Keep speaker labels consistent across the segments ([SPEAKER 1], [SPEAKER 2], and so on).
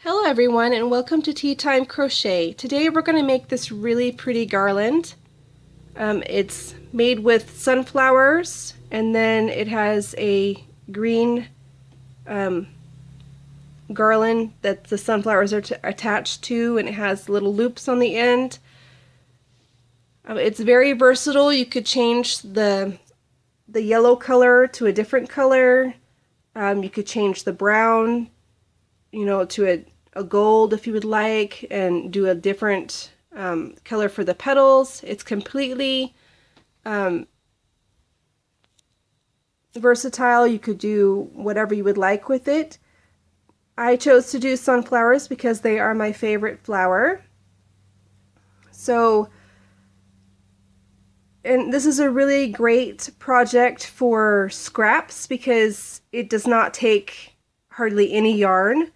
[SPEAKER 1] Hello everyone and welcome to Tea Time Crochet. Today we're going to make this really pretty garland. It's made with sunflowers and then it has a green garland that the sunflowers are attached to, and it has little loops on the end. It's very versatile. You could change the yellow color to a different color. You could change the brown, to a gold if you would like, and do a different color for the petals. It's completely versatile. You could do whatever you would like with it. I chose to do sunflowers because they are my favorite flower. And this is a really great project for scraps because it does not take hardly any yarn.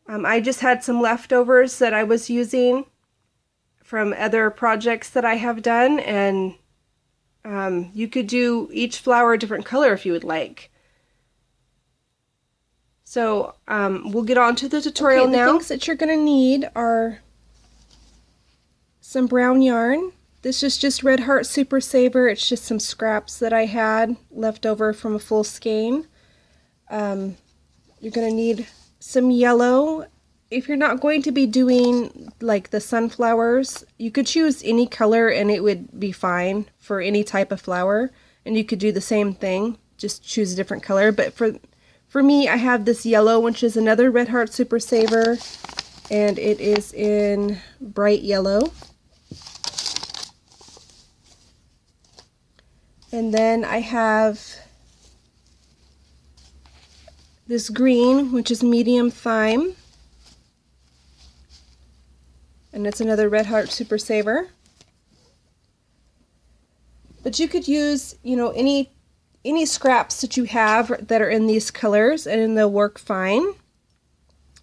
[SPEAKER 1] I just had some leftovers that I was using from other projects that I have done, and you could do each flower a different color if you would like. So we'll get on to the tutorial now. The things that you're going to need are some brown yarn. This is just Red Heart Super Saver. It's just some scraps that I had left over from a full skein. You're going to need some yellow. If you're not going to be doing like the sunflowers, you could choose any color and it would be fine for any type of flower. And you could do the same thing, just choose a different color. But for me, I have this yellow, which is another Red Heart Super Saver, and it is in bright yellow. And then I have this green, which is medium thyme, and it's another Red Heart Super Saver. But you could use, any scraps that you have that are in these colors, and they'll work fine.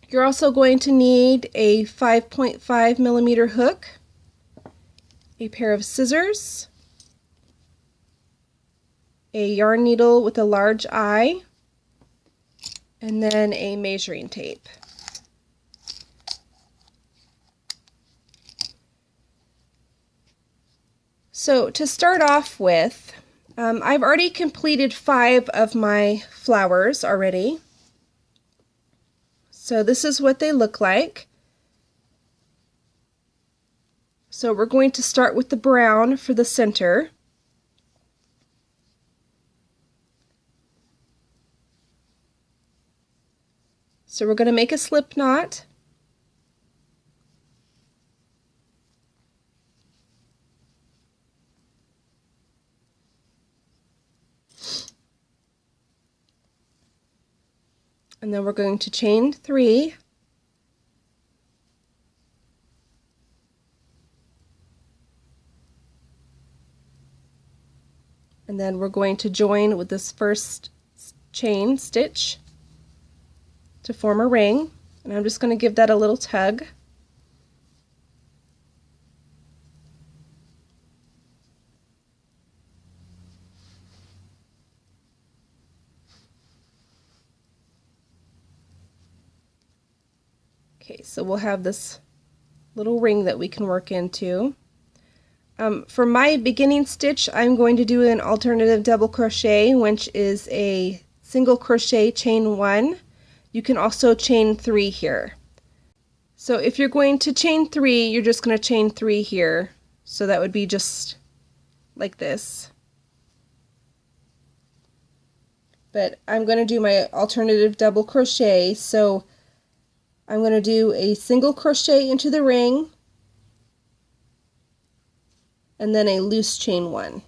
[SPEAKER 1] You're also going to need a 5.5 millimeter hook, a pair of scissors, a yarn needle with a large eye, and then a measuring tape. So to start off with, I've already completed 5 of my flowers already. So this is what they look like. So we're going to start with the brown for the center. So we're going to make a slip knot. And then we're going to chain 3. And then we're going to join with this first chain stitch to form a ring, and I'm just going to give that a little tug. Okay, so we'll have this little ring that we can work into. For my beginning stitch, I'm going to do an alternative double crochet, which is a single crochet, chain 1. You can also chain 3 here. So if you're going to chain 3, you're just going to chain 3 here. So that would be just like this. But I'm going to do my alternative double crochet, so I'm going to do a single crochet into the ring and then a loose chain 1.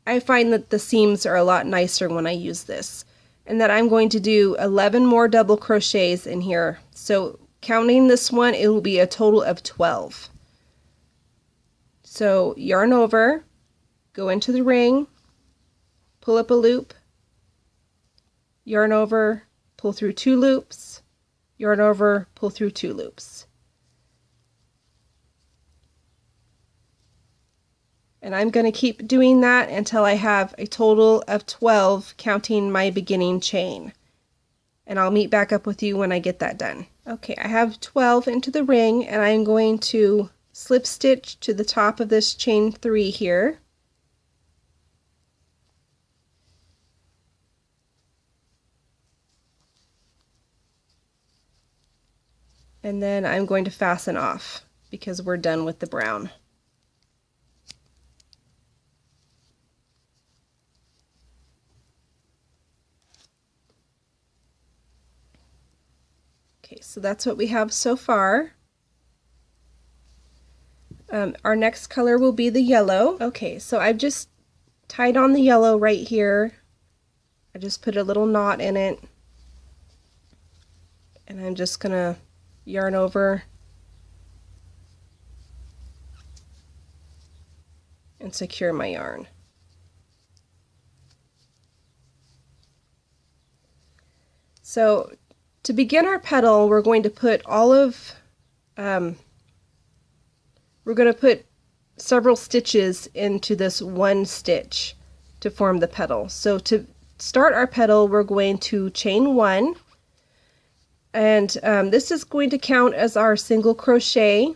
[SPEAKER 1] I find that the seams are a lot nicer when I use this, and that I'm going to do 11 more double crochets in here. So counting this one, it will be a total of 12. So yarn over, go into the ring, pull up a loop, yarn over, pull through 2 loops, yarn over, pull through 2 loops. And I'm going to keep doing that until I have a total of 12, counting my beginning chain. and I'll meet back up with you when I get that done. Okay, I have 12 into the ring, and I'm going to slip stitch to the top of this chain 3 here. And then I'm going to fasten off because we're done with the brown. Okay, so that's what we have so far. Our next color will be the yellow. Okay, so I've just tied on the yellow right here. I just put a little knot in it. And I'm just gonna yarn over and secure my yarn. So to begin our petal, we're going to put several stitches into this one stitch to form the petal. So to start our petal, we're going to chain 1, and this is going to count as our single crochet.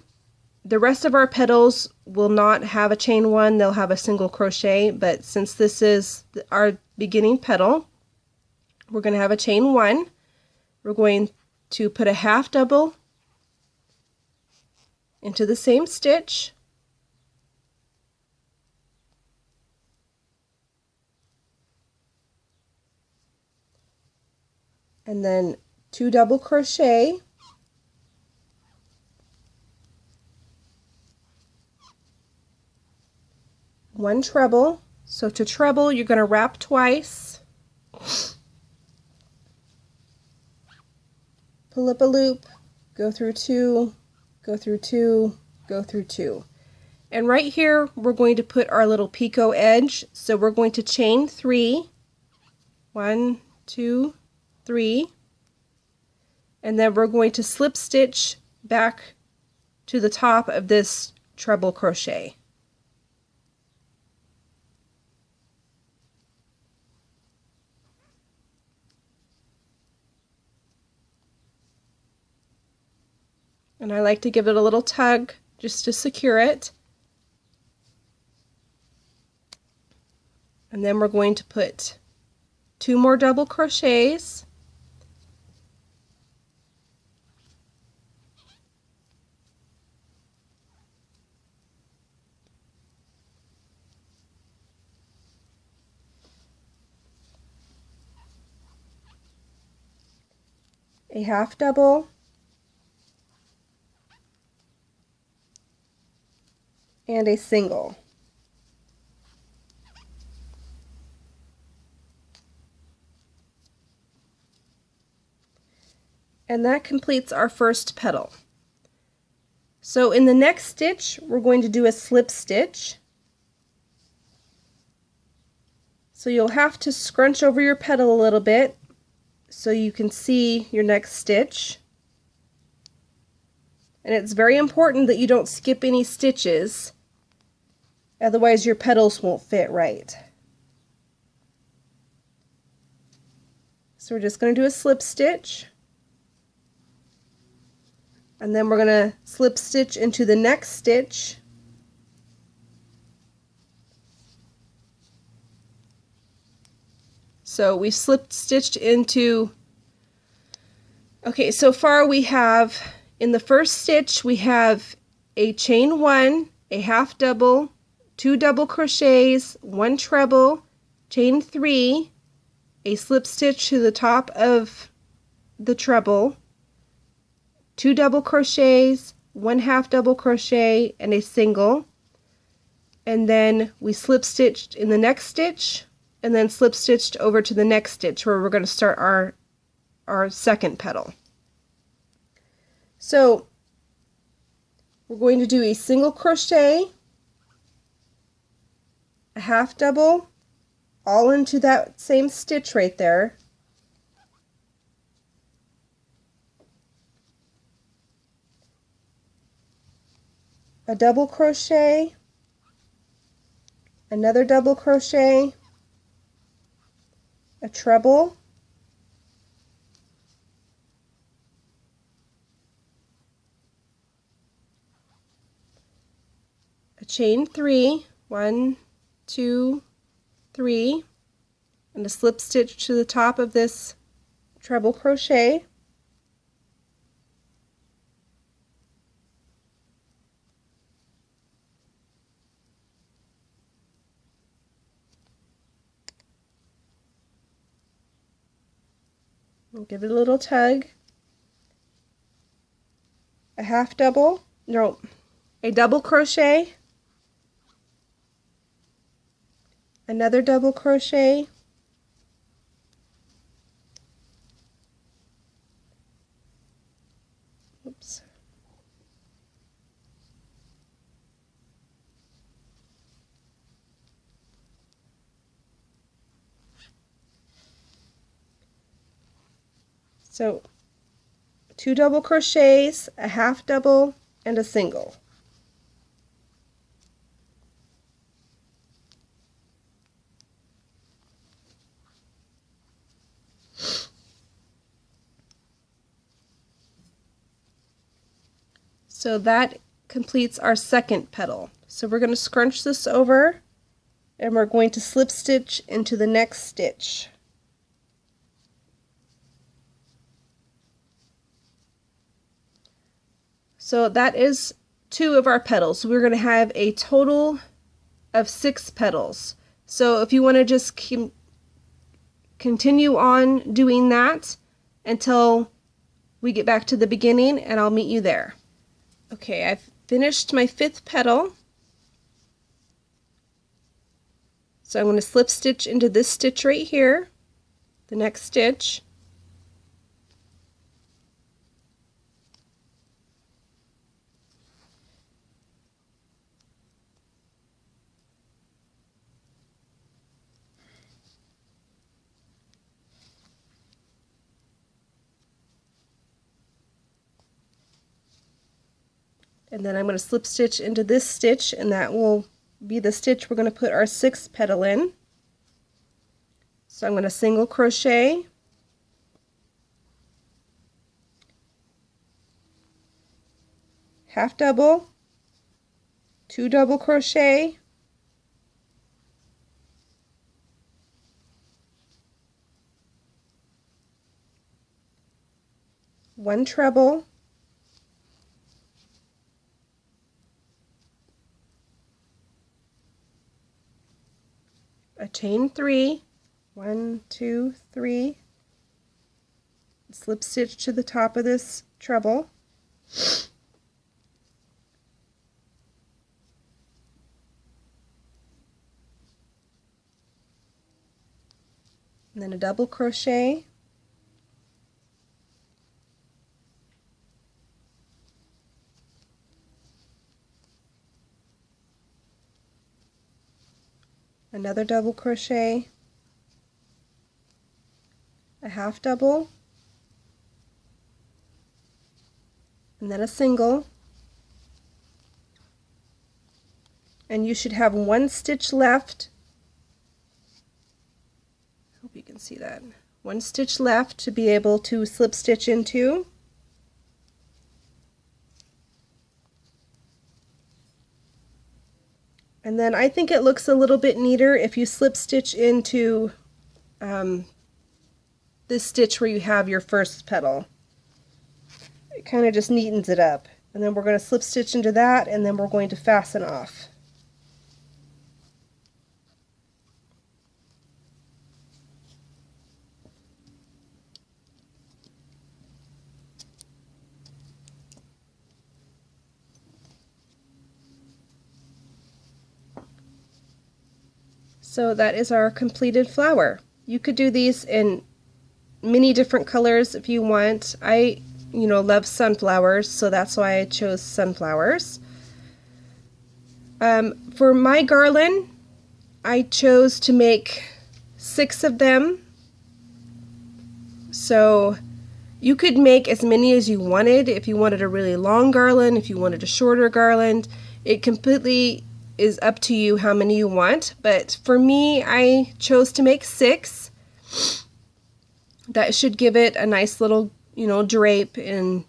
[SPEAKER 1] The rest of our petals will not have a chain 1, they'll have a single crochet, but since this is our beginning petal, we're going to have a chain 1. We're going to put a half double into the same stitch, and then 2 double crochet, one treble. So to treble, you're going to wrap twice, pull up a loop, go through 2, go through 2, go through 2. And right here we're going to put our little picot edge. So we're going to chain 3, 1, 2, 3, and then we're going to slip stitch back to the top of this treble crochet. And I like to give it a little tug just to secure it. And then we're going to put 2 more double crochets, a half double, and a single. And that completes our first petal. So in the next stitch, we're going to do a slip stitch. So you'll have to scrunch over your petal a little bit so you can see your next stitch. And it's very important that you don't skip any stitches, otherwise your petals won't fit right. So we're just going to do a slip stitch, and then we're going to slip stitch into the next stitch, so we slipped stitched into, okay, so far we have, in the first stitch we have a chain 1, a half double, 2 double crochets, 1 treble, chain 3, a slip stitch to the top of the treble, 2 double crochets, 1 half double crochet, and a single, and then we slip stitched in the next stitch, and then slip stitched over to the next stitch where we're going to start our second petal. So we're going to do a single crochet, a half double, all into that same stitch right there, a double crochet, another double crochet, a treble, chain 3, 1, 2, 3, and a slip stitch to the top of this treble crochet. And give it a little tug. A half double, no, a double crochet, another double crochet, oops, so 2 double crochets, a half double, and a single. So that completes our second petal. So we're going to scrunch this over and we're going to slip stitch into the next stitch. So that is 2 of our petals. We're going to have a total of 6 petals. So if you want to just continue on doing that until we get back to the beginning, and I'll meet you there. Okay, I've finished my 5th petal. So I'm going to slip stitch into this stitch right here, the next stitch. And then I'm going to slip stitch into this stitch, and that will be the stitch we're going to put our 6th petal in. So I'm going to single crochet, half double, 2 double crochet, one treble, a chain 3, 1, 2, 3, slip stitch to the top of this treble, and then a double crochet, another double crochet, a half double, and then a single, and you should have 1 stitch left. Hope you can see that. 1 stitch left to be able to slip stitch into. And then I think it looks a little bit neater if you slip stitch into this stitch where you have your first petal. It kind of just neatens it up. And then we're going to slip stitch into that, and then we're going to fasten off. So that is our completed flower. You could do these in many different colors if you want. I, love sunflowers, so that's why I chose sunflowers. For my garland, I chose to make 6 of them. So you could make as many as you wanted. If you wanted a really long garland, if you wanted a shorter garland, it completely is up to you how many you want. But for me, I chose to make 6. That should give it a nice little, drape and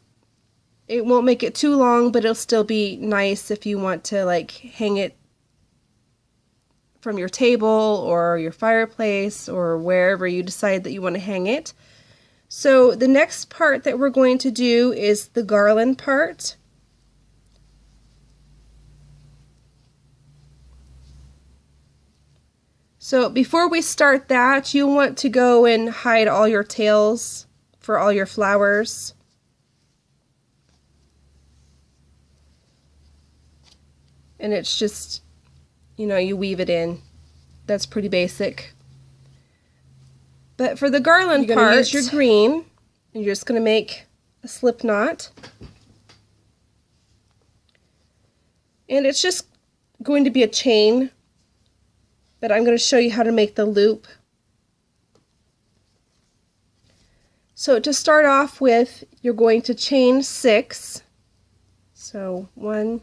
[SPEAKER 1] It won't make it too long, but it'll still be nice if you want to like hang it from your table or your fireplace or wherever you decide that you want to hang it. So the next part that we're going to do is the garland part. So before we start that, you want to go and hide all your tails for all your flowers. And it's just, you know, you weave it in. That's pretty basic. But for the garland part, you're going to use your green, and you're just going to make a slip knot. And it's just going to be a chain, but I'm going to show you how to make the loop. So to start off with, you're going to chain 6. So 1,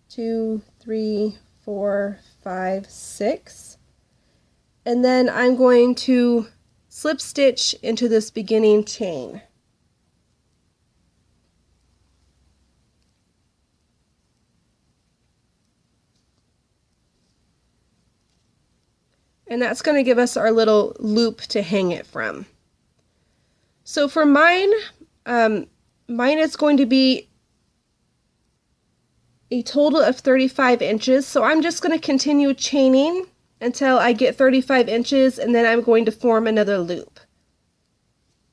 [SPEAKER 1] 2, 3, 4, 5, 6. And then I'm going to slip stitch into this beginning chain. And that's going to give us our little loop to hang it from. So for mine, mine is going to be a total of 35 inches. So I'm just going to continue chaining until I get 35 inches, and then I'm going to form another loop.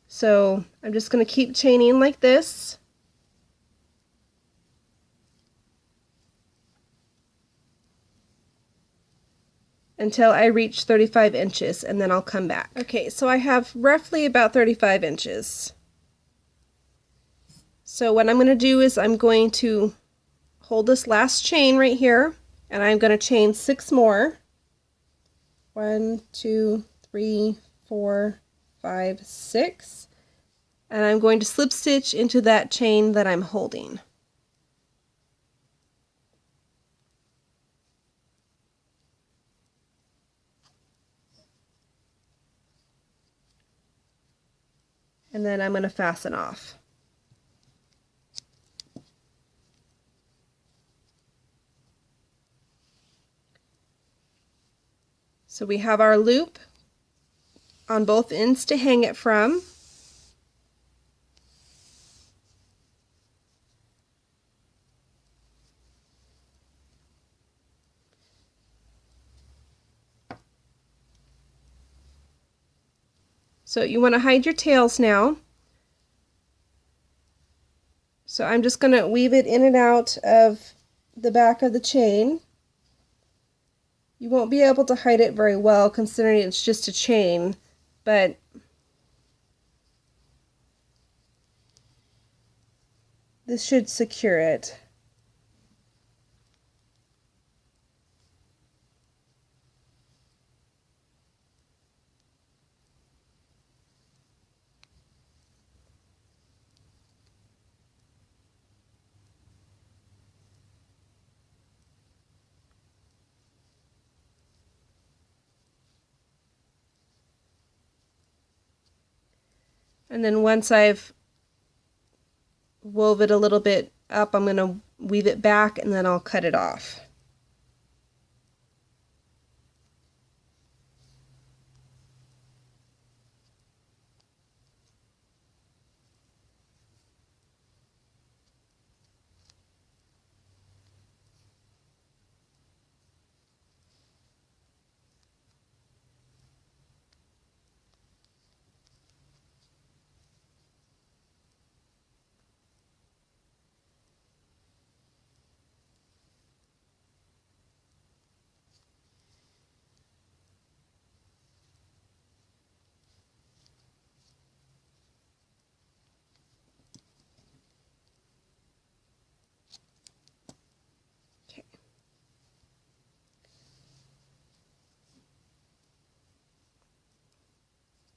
[SPEAKER 1] So I'm just going to keep chaining like this. Until I reach 35 inches, and then I'll come back. Okay, so I have roughly about 35 inches. So what I'm going to do is I'm going to hold this last chain right here, and I'm going to chain 6 more. 1, 2, 3, 4, 5, 6. And I'm going to slip stitch into that chain that I'm holding. And then I'm going to fasten off. So we have our loop on both ends to hang it from. So you want to hide your tails now. So I'm just going to weave it in and out of the back of the chain. You won't be able to hide it very well considering it's just a chain, but this should secure it. And then once I've wove it a little bit up, I'm going to weave it back and then I'll cut it off.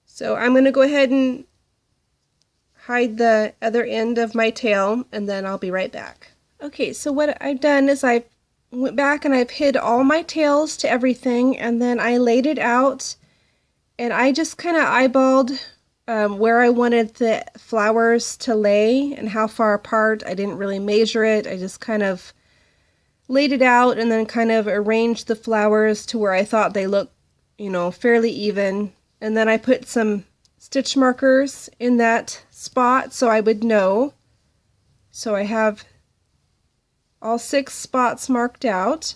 [SPEAKER 1] So I'm going to go ahead and hide the other end of my tail, and then I'll be right back. Okay, so what I've done is I went back and I've hid all my tails to everything, and then I laid it out, and I just kind of eyeballed where I wanted the flowers to lay and how far apart. I didn't really measure it. I just kind of laid it out and then kind of arranged the flowers to where I thought they looked, you know, fairly even. And then I put some stitch markers in that spot so I would know. So I have all 6 spots marked out.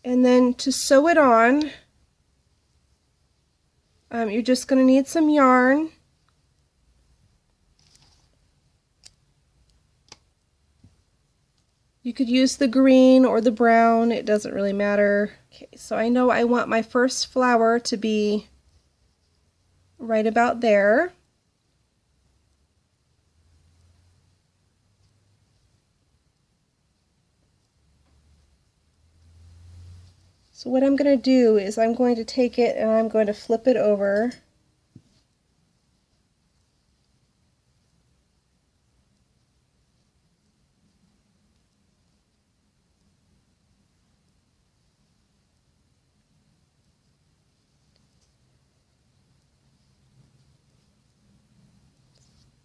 [SPEAKER 1] And then to sew it on, you're just going to need some yarn. You could use the green or the brown, it doesn't really matter. Okay, so I know I want my first flower to be right about there. So what I'm going to do is I'm going to take it and I'm going to flip it over.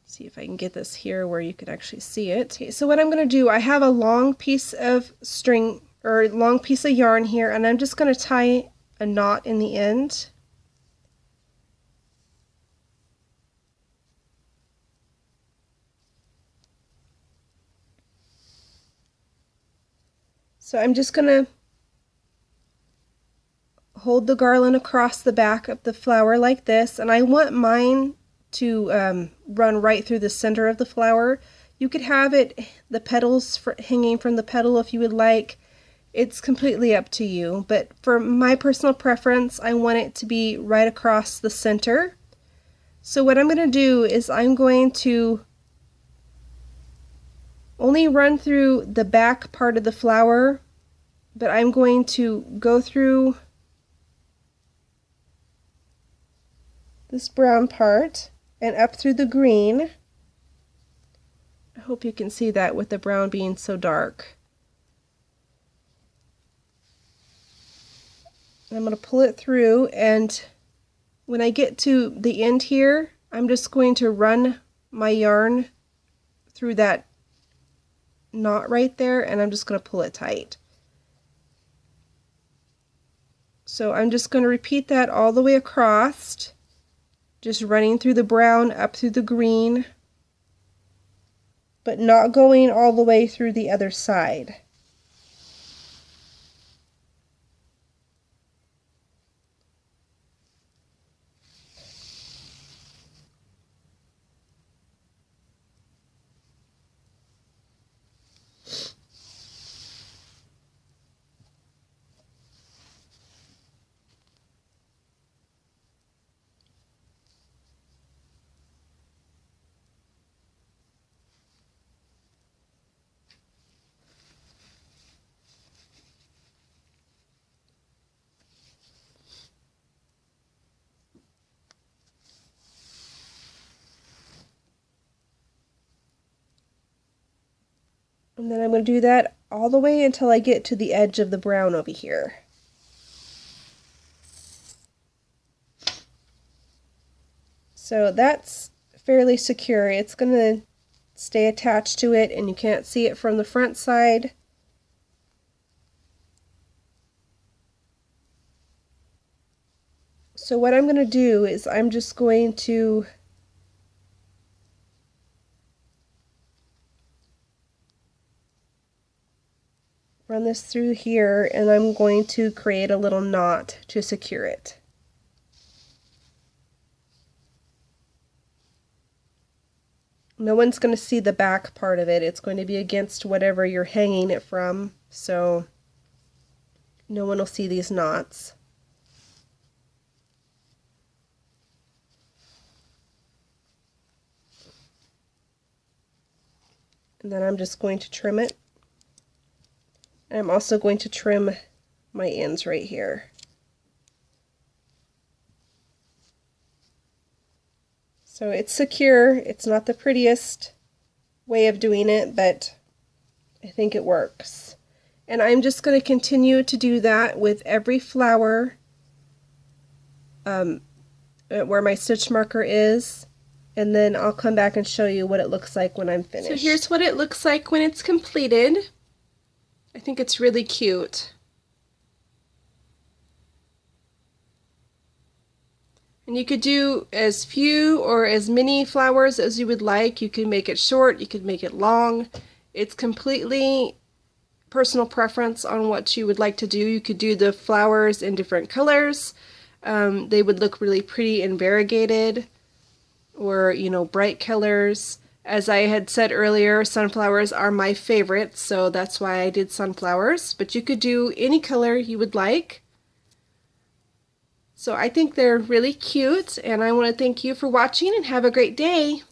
[SPEAKER 1] See if I can get this here where you can actually see it. Okay, so what I'm going to do, I have a long piece of string or long piece of yarn here, and I'm just going to tie a knot in the end. So I'm just going to hold the garland across the back of the flower like this, and I want mine to run right through the center of the flower. You could have it, the petals hanging from the petal if you would like. It's completely up to you, but for my personal preference, I want it to be right across the center. So what I'm going to do is I'm going to only run through the back part of the flower, but I'm going to go through this brown part and up through the green. I hope you can see that with the brown being so dark. And I'm going to pull it through, and when I get to the end here, I'm just going to run my yarn through that knot right there, and I'm just going to pull it tight. So I'm just going to repeat that all the way across, just running through the brown up through the green, but not going all the way through the other side. And then I'm going to do that all the way until I get to the edge of the brown over here. So that's fairly secure. It's going to stay attached to it and you can't see it from the front side. So what I'm going to do is I'm just going to run this through here, and I'm going to create a little knot to secure it. No one's going to see the back part of it. It's going to be against whatever you're hanging it from, so no one will see these knots. And then I'm just going to trim it. And I'm also going to trim my ends right here. So it's secure. It's not the prettiest way of doing it, but I think it works. And I'm just going to continue to do that with every flower where my stitch marker is, and then I'll come back and show you what it looks like when I'm finished. So here's what it looks like when it's completed. I think it's really cute. And you could do as few or as many flowers as you would like. You can make it short, you could make it long. It's completely personal preference on what you would like to do. You could do the flowers in different colors. They would look really pretty and variegated, or, you know, bright colors. As I had said earlier, sunflowers are my favorite, so that's why I did sunflowers. But you could do any color you would like. So I think they're really cute, and I want to thank you for watching and have a great day.